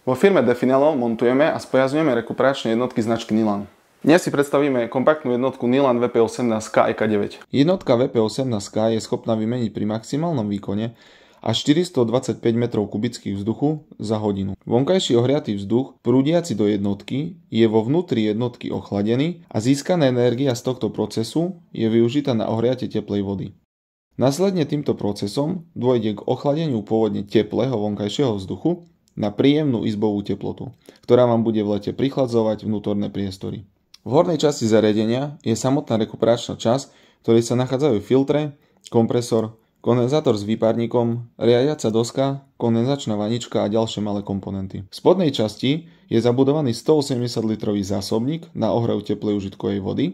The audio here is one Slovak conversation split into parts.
Vo firme Definelo montujeme a spojazňujeme rekuperačné jednotky značky Nilan. Dnes si predstavíme kompaktnú jednotku Nilan VP18K EK9. Jednotka VP18K je schopná vymeniť pri maximálnom výkone až 425 m3 vzduchu za hodinu. Vonkajší ohriatý vzduch prúdiaci do jednotky je vo vnútri jednotky ochladený a získaná energia z tohto procesu je využitá na ohriatie teplej vody. Následne týmto procesom dôjde k ochladeniu pôvodne teplého vonkajšieho vzduchu na príjemnú izbovú teplotu, ktorá vám bude v lete prichladzovať vnútorné priestory. V hornej časti zariadenia je samotná rekuperačná časť, v ktorej sa nachádzajú filtre, kompresor, kondenzátor s výparníkom, riadiaca doska, kondenzačná vanička a ďalšie malé komponenty. V spodnej časti je zabudovaný 180 litrový zásobník na ohrev teplej užitkovej vody,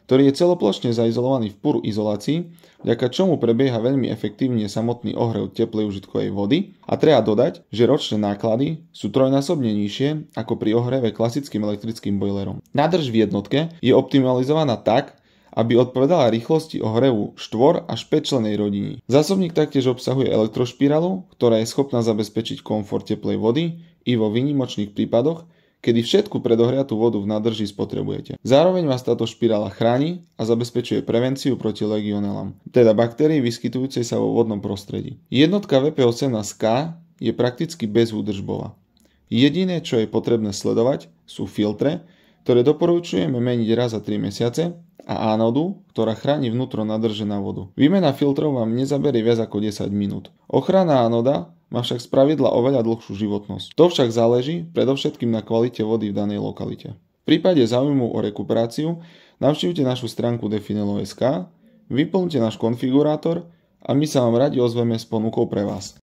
ktorý je celoplošne zaizolovaný v puru izolácii, vďaka čomu prebieha veľmi efektívne samotný ohrev teplej užitkovej vody a treba dodať, že ročné náklady sú trojnásobne nižšie ako pri ohreve klasickým elektrickým bojlerom. Nádrž v jednotke je optimalizovaná tak, aby odpovedala rýchlosti ohrevu 4 až 5 člennej rodiny. Zásobník taktiež obsahuje elektrošpirálu, ktorá je schopná zabezpečiť komfort teplej vody i vo výnimočných prípadoch, kedy všetku predohriatú vodu v nádrži spotrebujete. Zároveň vás táto špirála chráni a zabezpečuje prevenciu proti legionelám, teda baktérií vyskytujúcej sa vo vodnom prostredí. Jednotka VP18K je prakticky bezúdržbová. Jediné, čo je potrebné sledovať, sú filtre, ktoré doporučujeme meniť raz za 3 mesiace, a ánodu, ktorá chráni vnútro nádrže na vodu. Výmena filtrov vám nezaberie viac ako 10 minút. Ochranná ánoda má však spravidla oveľa dlhšiu životnosť. To však záleží predovšetkým na kvalite vody v danej lokalite. V prípade záujmu o rekuperáciu navštívte našu stránku Definelo.sk, vyplňte náš konfigurátor a my sa vám radi ozveme s ponukou pre vás.